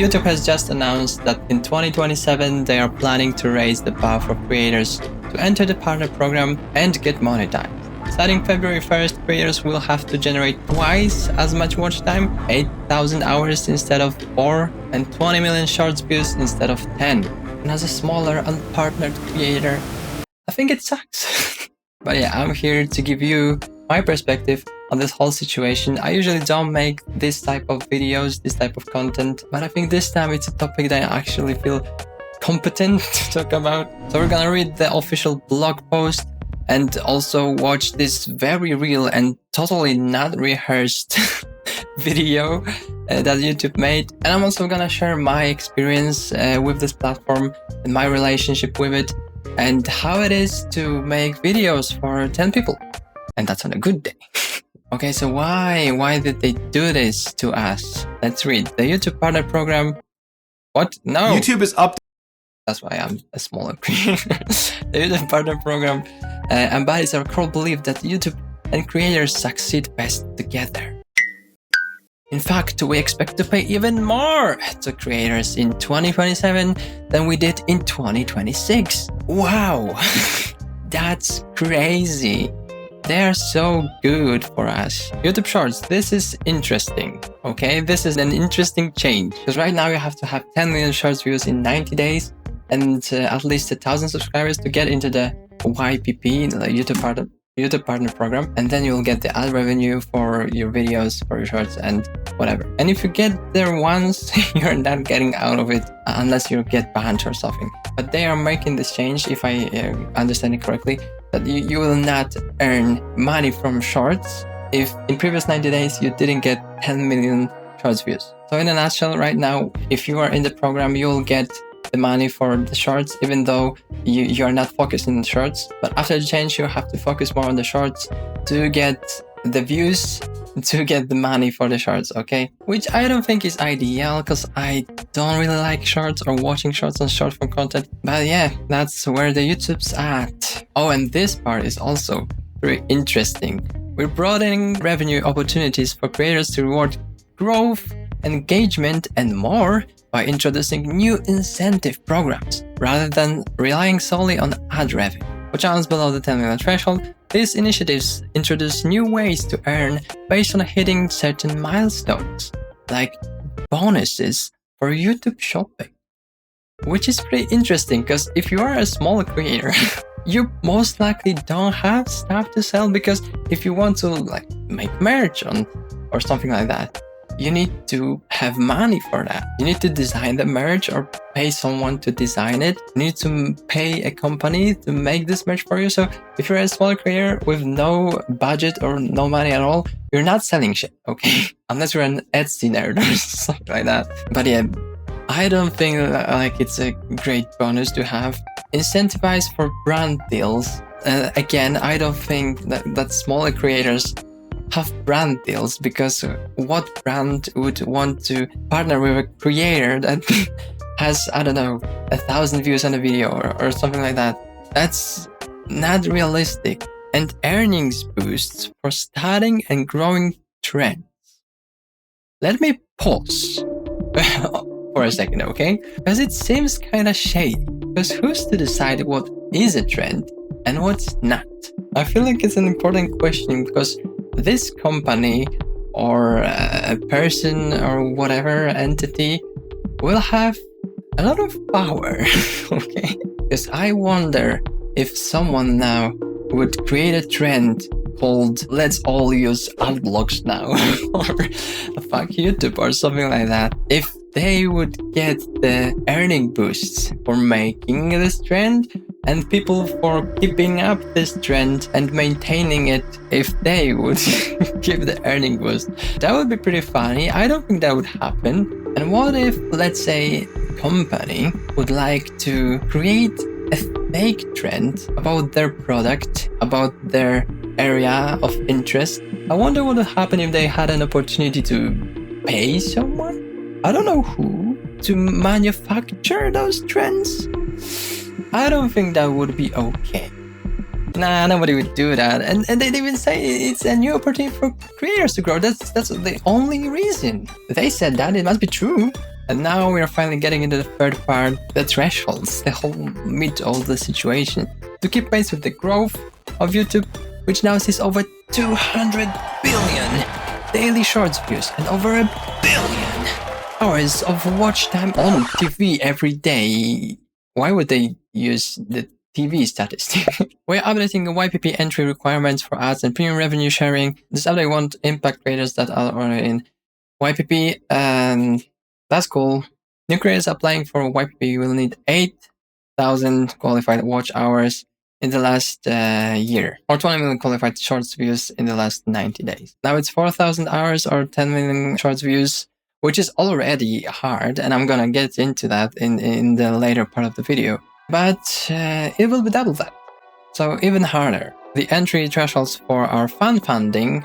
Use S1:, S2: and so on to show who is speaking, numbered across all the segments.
S1: YouTube has just announced that in 2027 they are planning to raise the bar for creators to enter the partner program and get monetized. Starting February 1st, creators will have to generate twice as much watch time, 8,000 hours instead of 4, and 20 million shorts views instead of 10. And as a smaller, unpartnered creator, I think it sucks. But yeah, I'm here to give you my perspective on this whole situation. I usually don't make this type of videos, this type of content, but I think this time it's a topic that I actually feel competent to talk about. So we're gonna read the official blog post and also watch this very real and totally not rehearsed video that YouTube made. And I'm also gonna share my experience with this platform and my relationship with it and how it is to make videos for 10 people. And that's on a good day. Okay, so why did they do this to us? Let's read. The YouTube Partner Program. What? No.
S2: YouTube is up.
S1: That's why I'm a smaller creator. The YouTube Partner Program embodies our core belief that YouTube and creators succeed best together. In fact, we expect to pay even more to creators in 2027 than we did in 2026. Wow, that's crazy. They are so good for us. YouTube Shorts, this is interesting, okay? This is an interesting change because right now you have to have 10 million Shorts views in 90 days and at least 1,000 subscribers to get into the YPP, the YouTube Partner Program, and then you'll get the ad revenue for your videos, for your shorts, and whatever. And if you get there once, you're not getting out of it unless you get banned or something. But they are making this change, if I understand it correctly, that you will not earn money from shorts if in previous 90 days you didn't get 10 million shorts views. So in a nutshell, right now, if you are in the program, you'll get the money for the shorts, even though you are not focused on the shorts. But after the change, you have to focus more on the shorts to get the views, to get the money for the shorts, okay? Which I don't think is ideal because I don't really like shorts or watching shorts on short form content. But yeah, that's where the YouTube's at. Oh, and this part is also very interesting. We're broadening revenue opportunities for creators to reward growth, engagement, and more by introducing new incentive programs rather than relying solely on ad revenue. For channels below the 10 million threshold, these initiatives introduce new ways to earn based on hitting certain milestones, like bonuses for YouTube shopping. Which is pretty interesting because if you are a small creator, you most likely don't have stuff to sell, because if you want to like make merch or something like that, you need to have money for that. You need to design the merch or pay someone to design it. You need to pay a company to make this merch for you. So if you're a small creator with no budget or no money at all, you're not selling shit, okay? Unless you're an Etsy nerd or something like that. But yeah, I don't think like it's a great bonus to have. Incentivize for brand deals. Again, I don't think that smaller creators have brand deals, because what brand would want to partner with a creator that has, I don't know, 1,000 views on a video or something like that? That's not realistic. And earnings boosts for starting and growing trends. Let me pause for a second, okay? Because it seems kind of shady. Because who's to decide what is a trend and what's not? I feel like it's an important question, because this company or a person or whatever entity will have a lot of power, okay? Because I wonder if someone now would create a trend called "Let's all use ad blocks now" or "Fuck YouTube" or something like that. If they would get the earning boosts for making this trend, and people for keeping up this trend and maintaining it, if they would give the earning boost, that would be pretty funny. I don't think that would happen. And what if, let's say, a company would like to create a fake trend about their product, about their area of interest? I wonder what would happen if they had an opportunity to pay someone, I don't know who, to manufacture those trends. I don't think that would be okay. Nah, nobody would do that. And they even say it's a new opportunity for creators to grow. That's the only reason. They said that, it must be true. And now we are finally getting into the third part, the thresholds, the whole meat of the situation. To keep pace with the growth of YouTube, which now sees over 200 billion daily shorts views and over 1 billion hours of watch time on TV every day. Why would they use the TV statistic? We're updating the YPP entry requirements for ads and premium revenue sharing. This update won't impact creators that are already in YPP, and that's cool. New creators applying for YPP will need 8,000 qualified watch hours in the last year, or 20 million qualified shorts views in the last 90 days. Now it's 4,000 hours or 10 million shorts views, which is already hard, and I'm gonna get into that in the later part of the video. But it will be double that, so even harder. The entry thresholds for our fan funding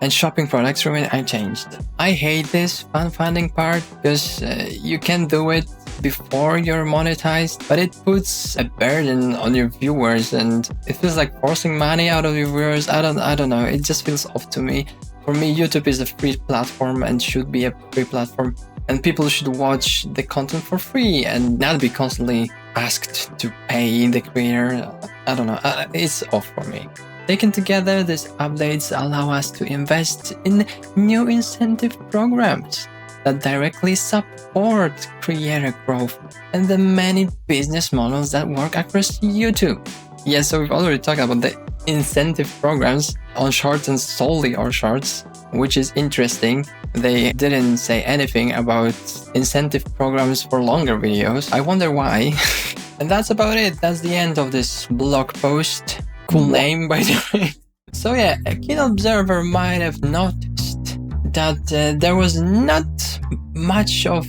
S1: and shopping products remain unchanged. I hate this fan funding part because you can do it before you're monetized, but it puts a burden on your viewers and it feels like forcing money out of your viewers. I don't know. It just feels off to me. For me, YouTube is a free platform and should be a free platform, and people should watch the content for free and not be constantly asked to pay the creator. I don't know. It's off for me. Taken together, these updates allow us to invest in new incentive programs that directly support creator growth and the many business models that work across YouTube. Yeah, so we've already talked about the incentive programs on shorts and solely on shorts, which is interesting. They didn't say anything about incentive programs for longer videos. I wonder why. And that's about it. That's the end of this blog post. Cool name, by the way. So yeah, a keen observer might have noticed that there was not much of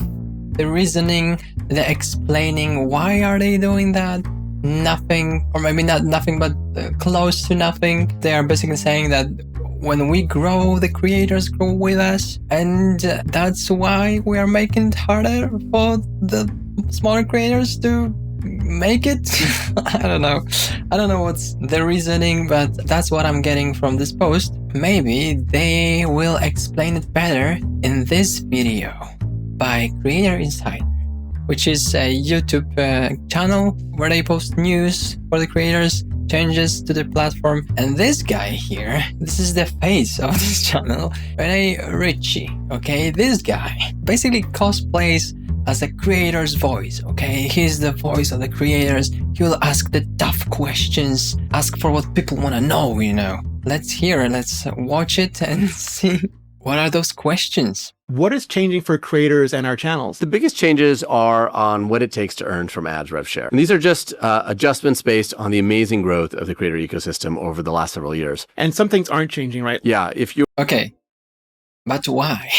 S1: the reasoning, the explaining why are they doing that. Nothing, or maybe not nothing, but close to nothing. They are basically saying that when we grow, the creators grow with us, and that's why we are making it harder for the smaller creators to make it. I don't know what's the reasoning, but that's what I'm getting from this post. Maybe they will explain it better in this video by Creator Insider, which is a YouTube channel where they post news for the creators, changes to the platform. And this guy here, this is the face of this channel, Rene Ritchie. Okay, this guy basically cosplays as a creator's voice, okay? He's the voice of the creators. He will ask the tough questions, ask for what people want to know, you know. Let's watch it and see what are those questions.
S2: What is changing for creators and our channels?
S3: The biggest changes are on what it takes to earn from ads rev share. And these are just adjustments based on the amazing growth of the creator ecosystem over the last several years.
S2: And some things aren't changing, right?
S3: Yeah, if you...
S1: Okay, but why?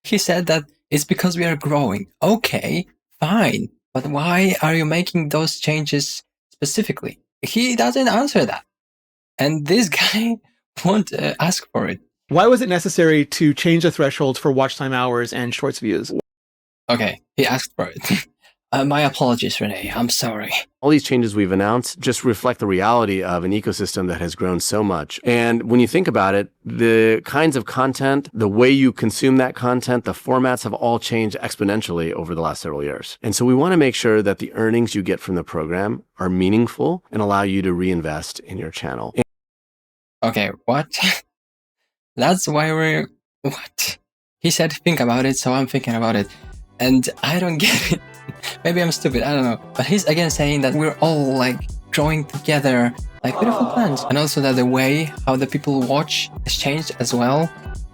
S1: He said that it's because we are growing. Okay, fine. But why are you making those changes specifically? He doesn't answer that. And this guy won't ask for it.
S2: Why was it necessary to change the thresholds for watch time hours and shorts views?
S1: Okay, he asked for it. My apologies, Rene. I'm sorry.
S3: All these changes we've announced just reflect the reality of an ecosystem that has grown so much. And when you think about it, the kinds of content, the way you consume that content, the formats have all changed exponentially over the last several years. And so we want to make sure that the earnings you get from the program are meaningful and allow you to reinvest in your channel.
S1: Okay, what? That's why what? He said think about it, so I'm thinking about it. And I don't get it. Maybe I'm stupid, I don't know. But he's again saying that we're all like growing together like beautiful plants. And also that the way how the people watch has changed as well,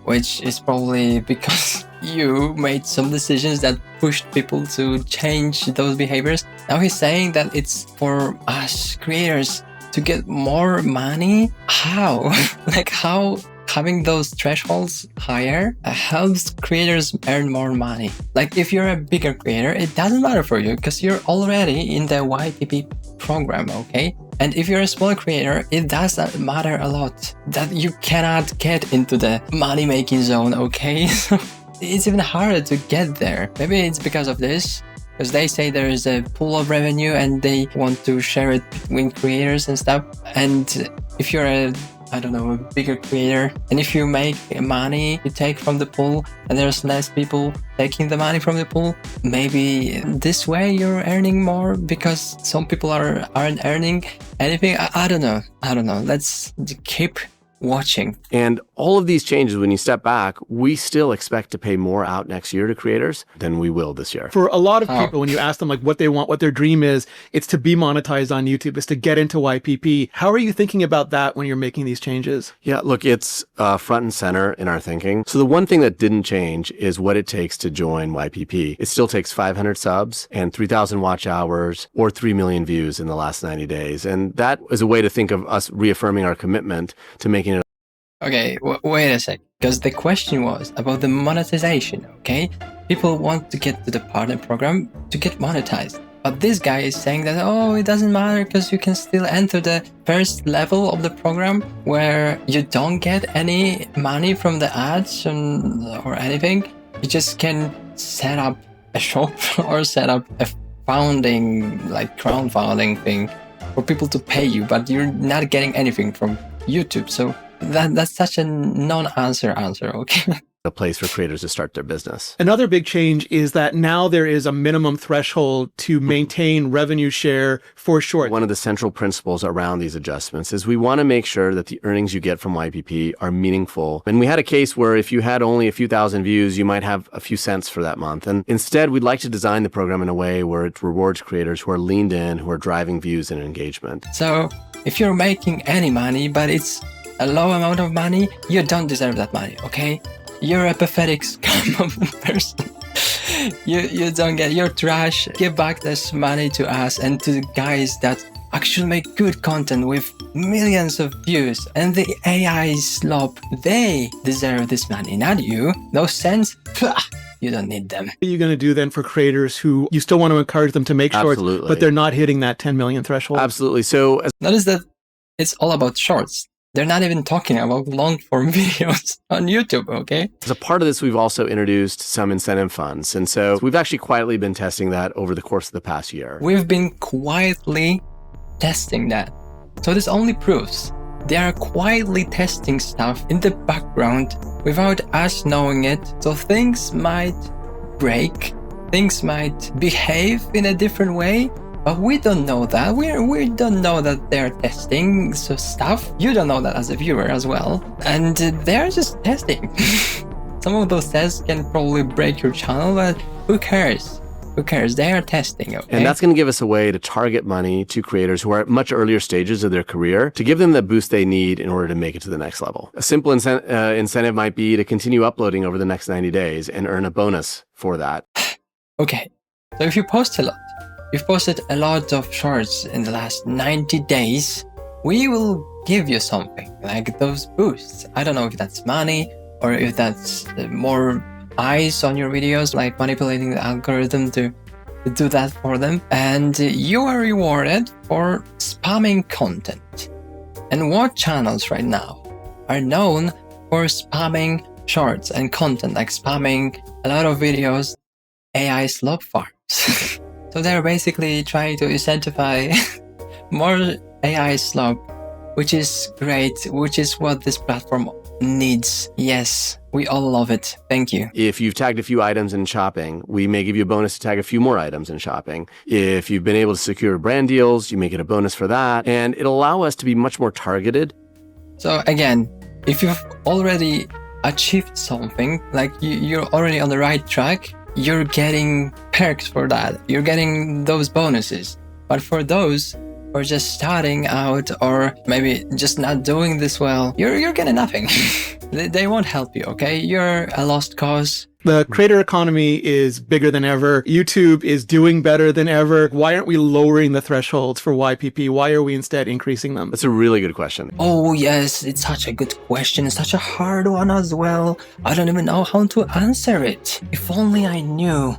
S1: which is probably because you made some decisions that pushed people to change those behaviors. Now he's saying that it's for us creators to get more money. How? Like how having those thresholds higher helps creators earn more money. Like if you're a bigger creator, it doesn't matter for you because you're already in the YPP program, okay? And if you're a small creator, it does matter a lot that you cannot get into the money-making zone, okay? So it's even harder to get there. Maybe it's because of this, because they say there is a pool of revenue and they want to share it between creators and stuff. And if you're a I don't know, a bigger creator. And if you make money, you take from the pool, and there's less people taking the money from the pool, maybe this way you're earning more because some people aren't earning anything. I don't know. Let's keep watching.
S3: And all of these changes, when you step back, we still expect to pay more out next year to creators than we will this year.
S2: For a lot of people, when you ask them like what they want, what their dream is, it's to be monetized on YouTube, it's to get into YPP. How are you thinking about that when you're making these changes?
S3: Yeah, look, it's front and center in our thinking. So the one thing that didn't change is what it takes to join YPP. It still takes 500 subs and 3,000 watch hours or 3 million views in the last 90 days. And that is a way to think of us reaffirming our commitment to making it.
S1: Okay, wait a sec, because the question was about the monetization, okay? People want to get to the partner program to get monetized. But this guy is saying that, oh, it doesn't matter because you can still enter the first level of the program where you don't get any money from the ads or anything. You just can set up a shop or set up a crowdfunding thing for people to pay you, but you're not getting anything from YouTube. So that's such a non-answer, okay?
S3: A place for creators to start their business.
S2: Another big change is that now there is a minimum threshold to maintain revenue share for shorts.
S3: One of the central principles around these adjustments is we want to make sure that the earnings you get from YPP are meaningful. And we had a case where if you had only a few thousand views, you might have a few cents for that month. And instead, we'd like to design the program in a way where it rewards creators who are leaned in, who are driving views and engagement.
S1: So if you're making any money, but it's a low amount of money, you don't deserve that money, okay? You're a pathetic scum of a person. You don't get, you're trash. Give back this money to us and to the guys that actually make good content with millions of views. And the AI slop, they deserve this money, not you. Those cents, you don't need them.
S2: What are you going to do then for creators who you still want to encourage them to make shorts,
S3: Absolutely.
S2: but they're not hitting that 10 million threshold?
S3: Absolutely. So
S1: notice that it's all about shorts. They're not even talking about long-form videos on YouTube, okay?
S3: as a part of this, we've also introduced some incentive funds. And so we've actually quietly been testing that over the course of the past year.
S1: We've been quietly testing that. So this only proves they are quietly testing stuff in the background without us knowing it. So things might break, things might behave in a different way, but we don't know that. We don't know that they're testing stuff. You don't know that as a viewer as well. And they're just testing. Some of those tests can probably break your channel, but who cares? Who cares? They are testing, okay?
S3: And that's going to give us a way to target money to creators who are at much earlier stages of their career to give them the boost they need in order to make it to the next level. A simple incentive might be to continue uploading over the next 90 days and earn a bonus for that.
S1: Okay, so if you post a lot, you've posted a lot of shorts in the last 90 days, we will give you something, like those boosts. I don't know if that's money or if that's more eyes on your videos, like manipulating the algorithm to do that for them. And you are rewarded for spamming content. And what channels right now are known for spamming shorts and content, like spamming a lot of videos, AI slop farms. So they're basically trying to incentivize more AI slop, which is great, which is what this platform needs. Yes, we all love it. Thank you.
S3: If you've tagged a few items in shopping, we may give you a bonus to tag a few more items in shopping. If you've been able to secure brand deals, you may get a bonus for that. And it'll allow us to be much more targeted.
S1: So again, if you've already achieved something, like you're already on the right track, you're getting perks for that. You're getting those bonuses. But for those who are just starting out or maybe just not doing this well, you're getting nothing. They won't help you, okay? You're a lost cause.
S2: The creator economy is bigger than ever. YouTube is doing better than ever. Why aren't we lowering the thresholds for YPP? Why are we instead increasing them?
S3: That's a really good question.
S1: Oh yes, it's such a good question. It's such a hard one as well. I don't even know how to answer it. If only I knew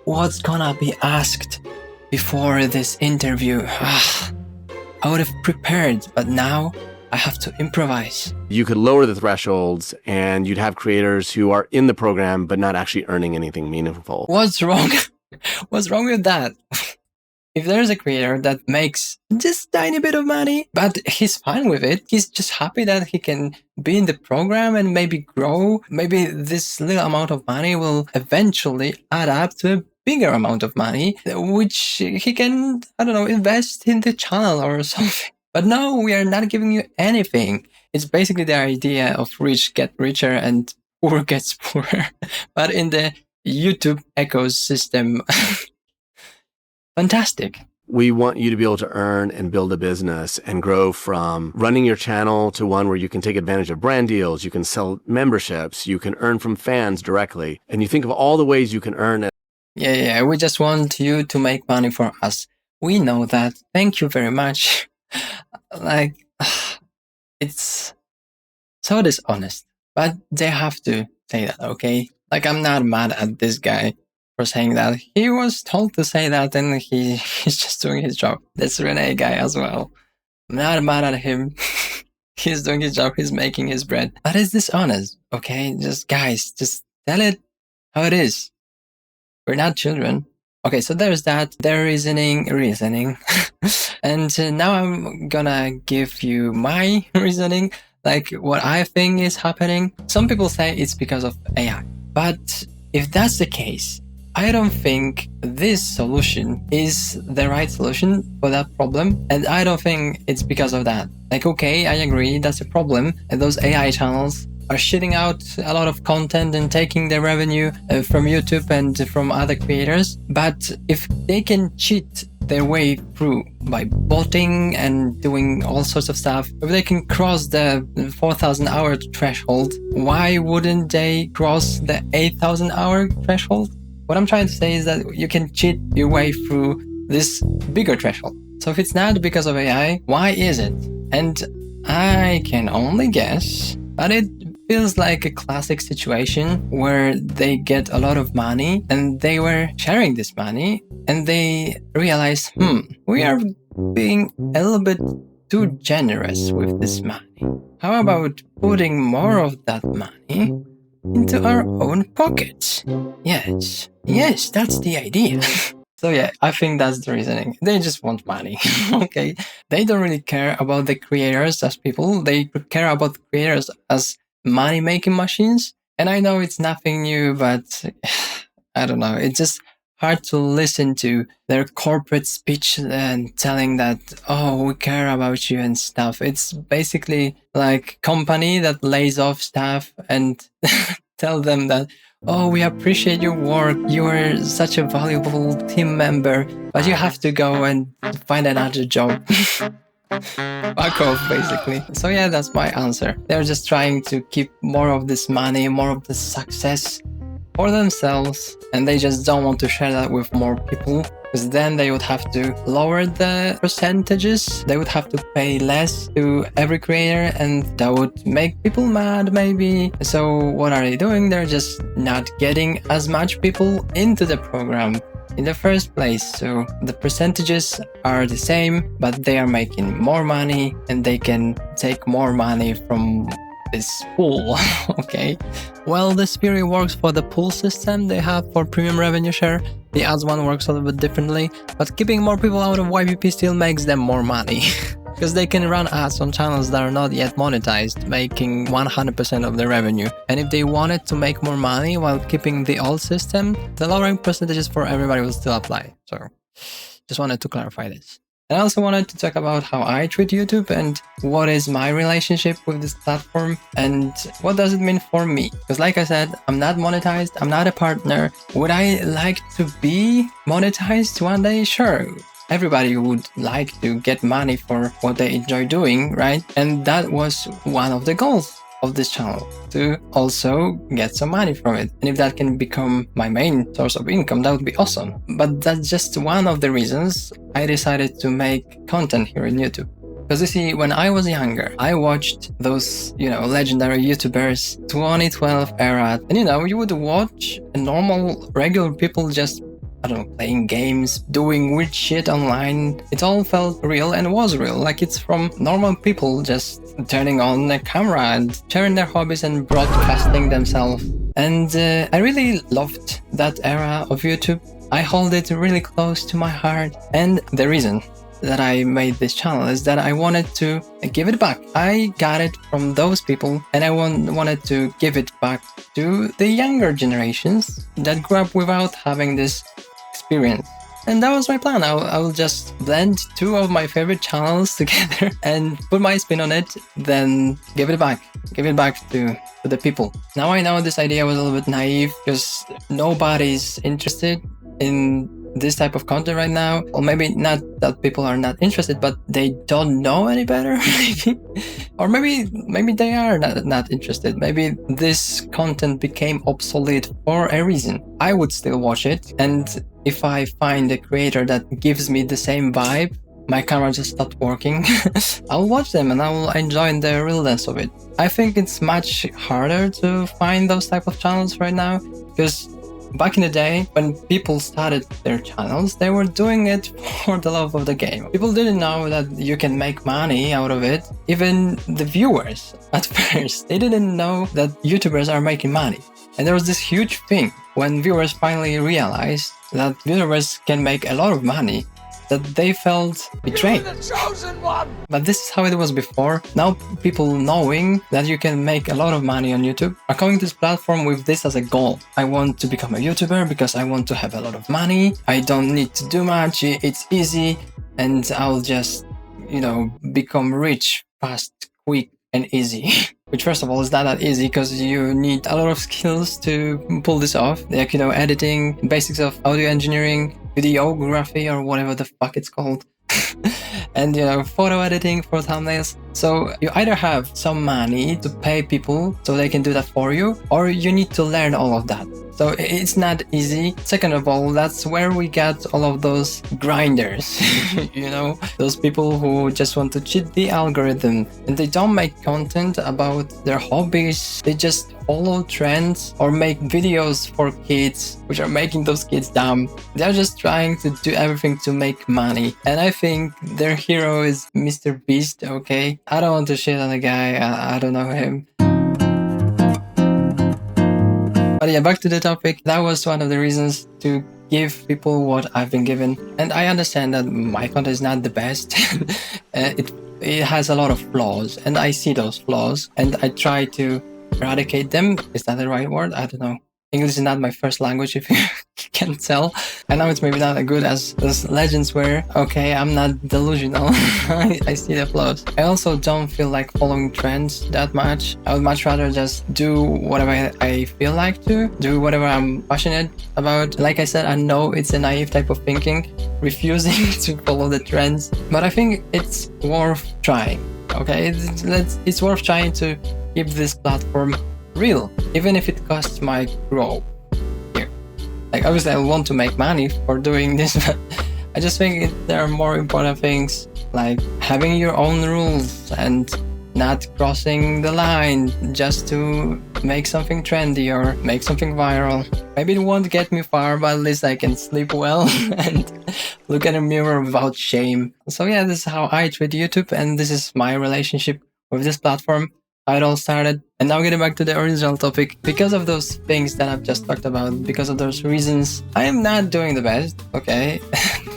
S1: what's gonna be asked before this interview. I would have prepared, but now I have to improvise.
S3: You could lower the thresholds and you'd have creators who are in the program but not actually earning anything meaningful.
S1: What's wrong? What's wrong with that? if there's a creator that makes just tiny bit of money, but he's fine with it, he's just happy that he can be in the program and maybe grow, maybe this little amount of money will eventually add up to a bigger amount of money, which he can, I don't know, invest in the channel or something. But no, we are not giving you anything. It's basically the idea of rich get richer and poor gets poorer. But in the YouTube ecosystem, fantastic.
S3: We want you to be able to earn and build a business and grow from running your channel to one where you can take advantage of brand deals, you can sell memberships, you can earn from fans directly. And you think of all the ways you can earn.
S1: Yeah, we just want you to make money for us. We know that. Thank you very much. Like, it's so dishonest, but they have to say that, okay? Like, I'm not mad at this guy for saying that. He was told to say that and he's just doing his job. That's Rene guy as well. I'm not mad at him. He's doing his job. He's making his bread. But it's dishonest, okay? Just guys, just tell it how it is. We're not children. Okay, so there's that. They're reasoning. And now I'm gonna give you my reasoning, like what I think is happening. Some people say it's because of AI. But if that's the case, I don't think this solution is the right solution for that problem. And I don't think it's because of that. Like, okay, I agree, that's a problem. And those AI channels are shitting out a lot of content and taking their revenue from YouTube and from other creators. But if they can cheat their way through by botting and doing all sorts of stuff, if they can cross the 4,000 hour threshold, why wouldn't they cross the 8,000 hour threshold? What I'm trying to say is that you can cheat your way through this bigger threshold. So if it's not because of AI, why is it? And I can only guess, but it feels like a classic situation where they get a lot of money and they were sharing this money and they realize, we are being a little bit too generous with this money. How about putting more of that money into our own pockets? Yes, that's the idea. So yeah, I think that's the reasoning. They just want money, okay? They don't really care about the creators as people. They care about the creators as money-making machines. And I know it's nothing new, but I don't know. It's just hard to listen to their corporate speech and telling that, oh, we care about you and stuff. It's basically like company that lays off staff and tell them that, oh, we appreciate your work. You are such a valuable team member, but you have to go and find another job. Fuck off, basically. So yeah, that's my answer. They're just trying to keep more of this money, more of this success for themselves, and they just don't want to share that with more people, because then they would have to lower the percentages. They would have to pay less to every creator, and that would make people mad, maybe. So what are they doing? They're just not getting as much people into the program in the first place. So the percentages are the same, but they are making more money and they can take more money from this pool. Okay. Well, this theory works for the pool system they have for premium revenue share. The ads one works a little bit differently, but keeping more people out of YPP still makes them more money. Because they can run ads on channels that are not yet monetized, making 100% of the revenue. And if they wanted to make more money while keeping the old system, the lowering percentages for everybody will still apply. So just wanted to clarify this. And I also wanted to talk about how I treat YouTube and what is my relationship with this platform and what does it mean for me. Because like I said, I'm not monetized, I'm not a partner. Would I like to be monetized one day? Sure. Everybody would like to get money for what they enjoy doing, right? And that was one of the goals of this channel, to also get some money from it. And if that can become my main source of income, that would be awesome. But that's just one of the reasons I decided to make content here in YouTube. Because you see, when I was younger, I watched those, legendary YouTubers, 2012 era. And you would watch normal, regular people just playing games, doing weird shit online. It all felt real and was real. Like it's from normal people just turning on a camera and sharing their hobbies and broadcasting themselves. And I really loved that era of YouTube. I hold it really close to my heart. And the reason that I made this channel is that I wanted to give it back. I got it from those people, and I wanted to give it back to the younger generations that grew up without having this experience. And that was my plan. I will just blend two of my favorite channels together and put my spin on it, then give it back to the people. Now I know this idea was a little bit naive because nobody's interested in this type of content right now. Or maybe not that people are not interested, but they don't know any better, maybe. Or maybe they are not interested. Maybe this content became obsolete for a reason. I would still watch it, and if I find a creator that gives me the same vibe, my camera just stopped working, I'll watch them and I will enjoy the realness of it. I think it's much harder to find those type of channels right now, because back in the day, when people started their channels, they were doing it for the love of the game. People didn't know that you can make money out of it. Even the viewers, at first, they didn't know that YouTubers are making money. And there was this huge thing when viewers finally realized that YouTubers can make a lot of money, that they felt betrayed. You're the chosen one! But this is how it was before. Now people knowing that you can make a lot of money on YouTube are coming to this platform with this as a goal. I want to become a YouTuber because I want to have a lot of money. I don't need to do much. It's easy, and I'll just, become rich fast, quick, and easy. Which, first of all, is not that easy because you need a lot of skills to pull this off. Like, editing, basics of audio engineering, videography, or whatever the fuck it's called. And, photo editing for thumbnails. So you either have some money to pay people so they can do that for you, or you need to learn all of that. So it's not easy. Second of all, that's where we got all of those grinders, those people who just want to cheat the algorithm, and they don't make content about their hobbies. They just follow trends or make videos for kids, which are making those kids dumb. They're just trying to do everything to make money. And I think their hero is Mr. Beast, okay? I don't want to shit on the guy. I don't know him. But yeah, back to the topic. That was one of the reasons to give people what I've been given. And I understand that my content is not the best. It has a lot of flaws, and I see those flaws, and I try to eradicate them. Is that the right word? I don't know. English is not my first language, if you can tell. I know it's maybe not as good as those legends were. Okay, I'm not delusional. I see the flaws. I also don't feel like following trends that much. I would much rather just do whatever I feel like to, do whatever I'm passionate about. Like I said, I know it's a naive type of thinking, refusing to follow the trends, but I think it's worth trying. Okay, it's worth trying to keep this platform real, even if it costs my grow here. Like, obviously I want to make money for doing this, but I just think there are more important things, like having your own rules and not crossing the line just to make something trendy or make something viral. Maybe it won't get me far, but at least I can sleep well and look at a mirror without shame. So yeah, this is how I treat YouTube, and this is my relationship with this platform. How it all started. And now getting back to the original topic, because of those things that I've just talked about, because of those reasons, I am not doing the best, okay?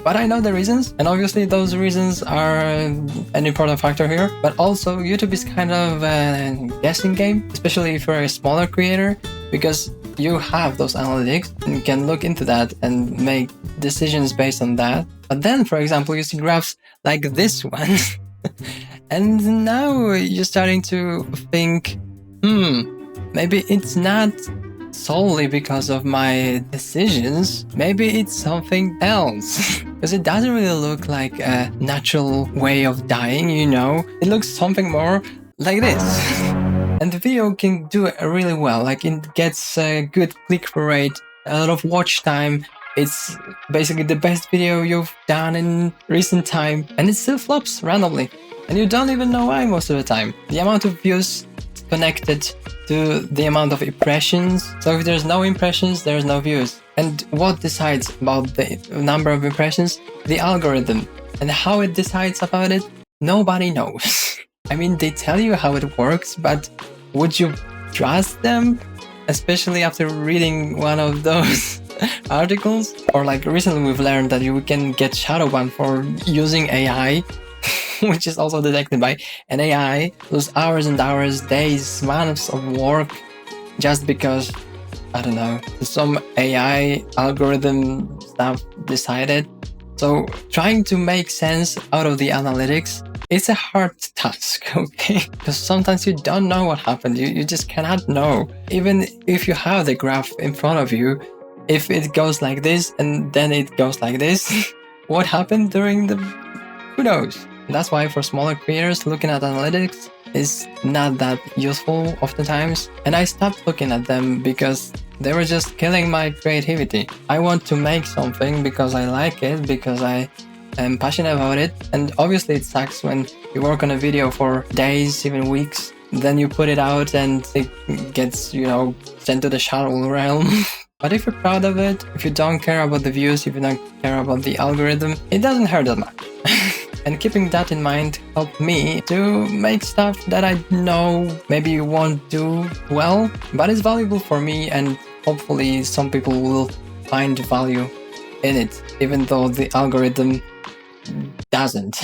S1: But I know the reasons, and obviously those reasons are an important factor here. But also, YouTube is kind of a guessing game, especially if you're a smaller creator, because you have those analytics and you can look into that and make decisions based on that. But then, for example, you see graphs like this one. And now you're starting to think, maybe it's not solely because of my decisions. Maybe it's something else. Because it doesn't really look like a natural way of dying, It looks something more like this. And the video can do it really well. Like, it gets a good click-through rate, a lot of watch time. It's basically the best video you've done in recent time. And it still flops randomly. And you don't even know why most of the time. The amount of views connected to the amount of impressions. So if there's no impressions, there's no views. And what decides about the number of impressions? The algorithm. And how it decides about it? Nobody knows. I mean, they tell you how it works, but would you trust them? Especially after reading one of those articles. Or like recently we've learned that you can get shadow banned for using AI, which is also detected by an AI. Those hours and hours, days, months of work just because, I don't know, some AI algorithm stuff decided. So trying to make sense out of the analytics, it's a hard task, okay? Because sometimes you don't know what happened. You just cannot know. Even if you have the graph in front of you, if it goes like this and then it goes like this, what happened during the... who knows? That's why for smaller creators, looking at analytics is not that useful oftentimes. And I stopped looking at them because they were just killing my creativity. I want to make something because I like it, because I am passionate about it. And obviously it sucks when you work on a video for days, even weeks, then you put it out and it gets, you know, sent to the shadow realm. But if you're proud of it, if you don't care about the views, if you don't care about the algorithm, it doesn't hurt that much. And keeping that in mind helped me to make stuff that I know maybe you won't do well, but it's valuable for me, and hopefully some people will find value in it, even though the algorithm doesn't.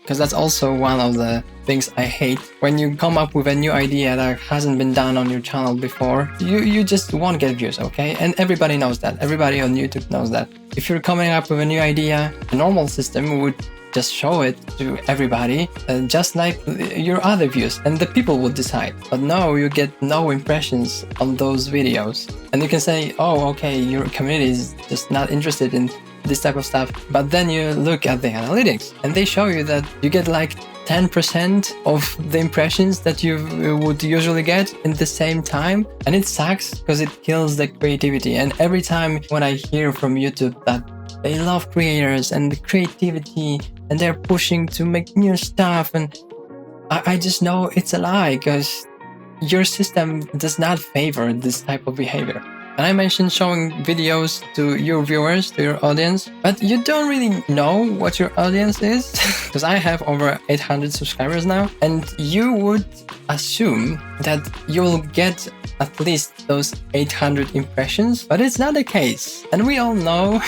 S1: Because that's also one of the things I hate. When you come up with a new idea that hasn't been done on your channel before, you just won't get views, okay? And everybody knows that. Everybody on YouTube knows that. If you're coming up with a new idea, a normal system would just show it to everybody, just like your other views, and the people would decide. But no, you get no impressions on those videos. And you can say, oh, okay, your community is just not interested in this type of stuff. But then you look at the analytics and they show you that you get like 10% of the impressions that you would usually get in the same time. And it sucks because it kills the creativity. And every time when I hear from YouTube that they love creators and the creativity and they're pushing to make new stuff, and I just know it's a lie, because your system does not favor this type of behavior. And I mentioned showing videos to your viewers, to your audience, but you don't really know what your audience is, because I have over 800 subscribers now, and you would assume that you'll get at least those 800 impressions, but it's not the case. And we all know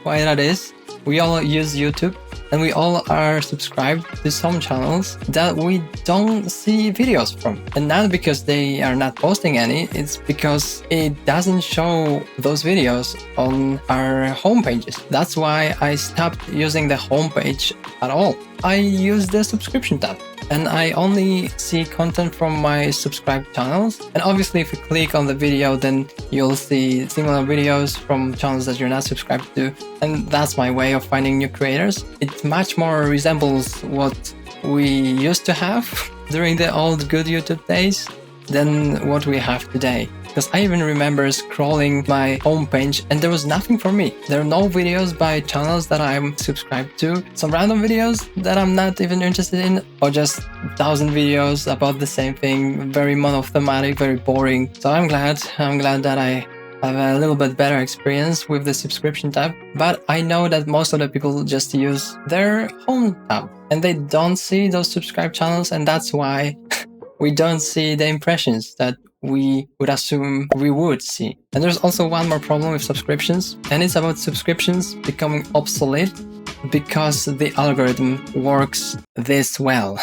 S1: why that is. We all use YouTube, and we all are subscribed to some channels that we don't see videos from. And not because they are not posting any, it's because it doesn't show those videos on our homepages. That's why I stopped using the homepage at all. I use the subscription tab, and I only see content from my subscribed channels. And obviously if you click on the video, then you'll see similar videos from channels that you're not subscribed to. And that's my way of finding new creators. It much more resembles what we used to have during the old good YouTube days than what we have today. Because I even remember scrolling my homepage and there was nothing for me. There are no videos by channels that I'm subscribed to, some random videos that I'm not even interested in, or just 1,000 videos about the same thing, very monothematic, very boring. So I'm glad that I have a little bit better experience with the subscription tab, but I know that most of the people just use their home tab and they don't see those subscribed channels, and that's why we don't see the impressions that we would assume we would see. And there's also one more problem with subscriptions, and it's about subscriptions becoming obsolete because the algorithm works this well.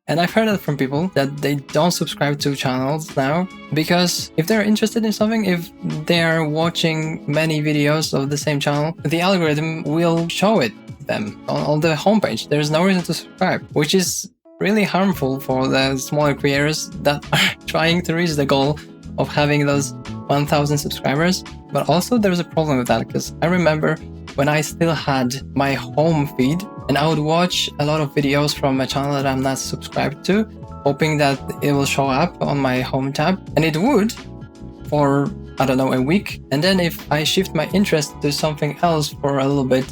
S1: And I've heard that from people that they don't subscribe to channels now because if they're interested in something, if they're watching many videos of the same channel, the algorithm will show it to them on the homepage. There's no reason to subscribe, which is really harmful for the smaller creators that are trying to reach the goal of having those 1,000 subscribers. But also there's a problem with that, because I remember when I still had my home feed and I would watch a lot of videos from a channel that I'm not subscribed to, hoping that it will show up on my home tab, and it would for, I don't know, a week. And then if I shift my interest to something else for a little bit,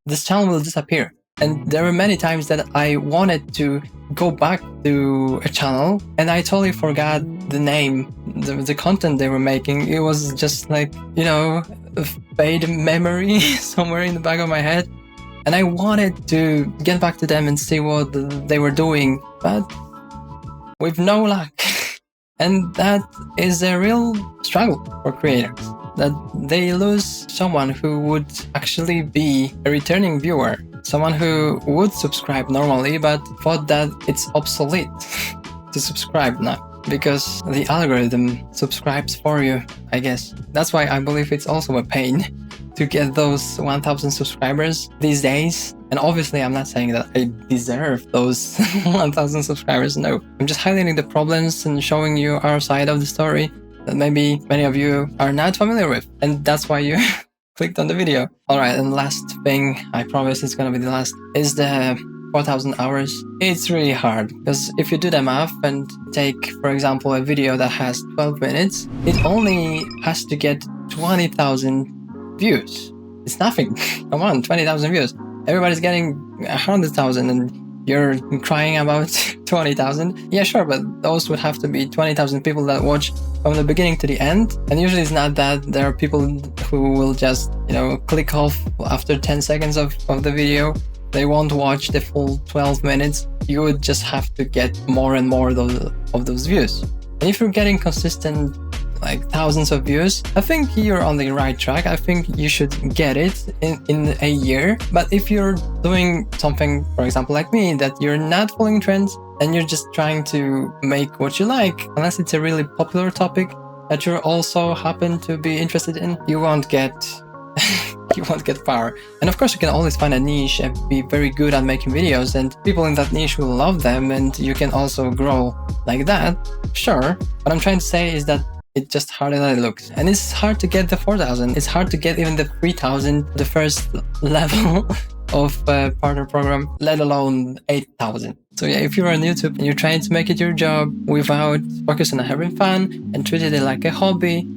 S1: this channel will disappear. And there were many times that I wanted to go back to a channel and I totally forgot the name, the content they were making. It was just like, you know, a fade memory somewhere in the back of my head. And I wanted to get back to them and see what they were doing, but with no luck. And that is a real struggle for creators. that they lose someone who would actually be a returning viewer, someone who would subscribe normally but thought that it's obsolete to subscribe now because the algorithm subscribes for you, I guess. That's why I believe it's also a pain to get those 1,000 subscribers these days. And obviously I'm not saying that I deserve those 1,000 subscribers, no. I'm just highlighting the problems and showing you our side of the story that maybe many of you are not familiar with, and that's why you clicked on the video. Alright, and last thing, I promise it's gonna be the last, is the 4,000 hours. It's really hard, because if you do the math and take, for example, a video that has 12 minutes, it only has to get 20,000 views. It's nothing. Come on, 20,000 views. Everybody's getting 100,000 and you're crying about 20,000. Yeah, sure, but those would have to be 20,000 people that watch from the beginning to the end. And usually it's not that. There are people who will just, click off after 10 seconds of the video. They won't watch the full 12 minutes. You would just have to get more and more of those views. And if you're getting consistent, like thousands of views, I think you're on the right track. I think you should get it in a year. But if you're doing something, for example, like me, that you're not following trends and you're just trying to make what you like, unless it's a really popular topic that you also happen to be interested in, you won't get you won't get far. And of course you can always find a niche and be very good at making videos, and people in that niche will love them, and you can also grow like that. Sure, what I'm trying to say is that it's just harder than it looks. And it's hard to get the 4,000. It's hard to get even the 3,000, the first level of partner program, let alone 8,000. So yeah, if you're on YouTube and you're trying to make it your job without focusing on having fun and treating it like a hobby,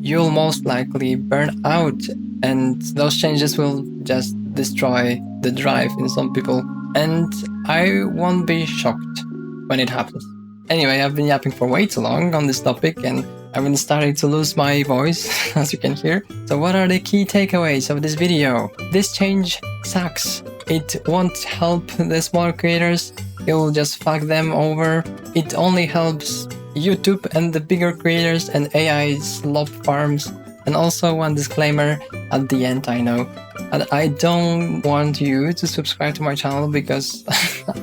S1: you'll most likely burn out. And those changes will just destroy the drive in some people. And I won't be shocked when it happens. Anyway, I've been yapping for way too long on this topic, and I've been starting to lose my voice, as you can hear. So what are the key takeaways of this video? This change sucks. It won't help the smaller creators. It will just fuck them over. It only helps YouTube and the bigger creators and AI slop farms. And also one disclaimer at the end, I know. And I don't want you to subscribe to my channel because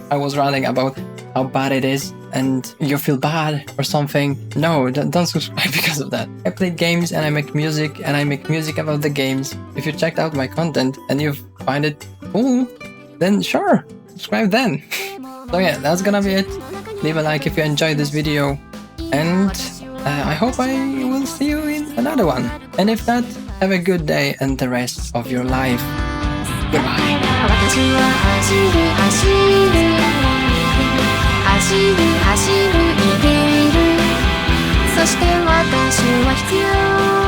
S1: I was ranting about how bad it is and you feel bad or something. No, don't subscribe because of that. I play games and I make music, and I make music about the games. If you checked out my content and you find it cool, then sure, subscribe then. So yeah, that's gonna be it. Leave a like if you enjoyed this video, and I hope I will see you in another one. And if not, have a good day and the rest of your life. Goodbye. 走る走る逃げるそして私は必要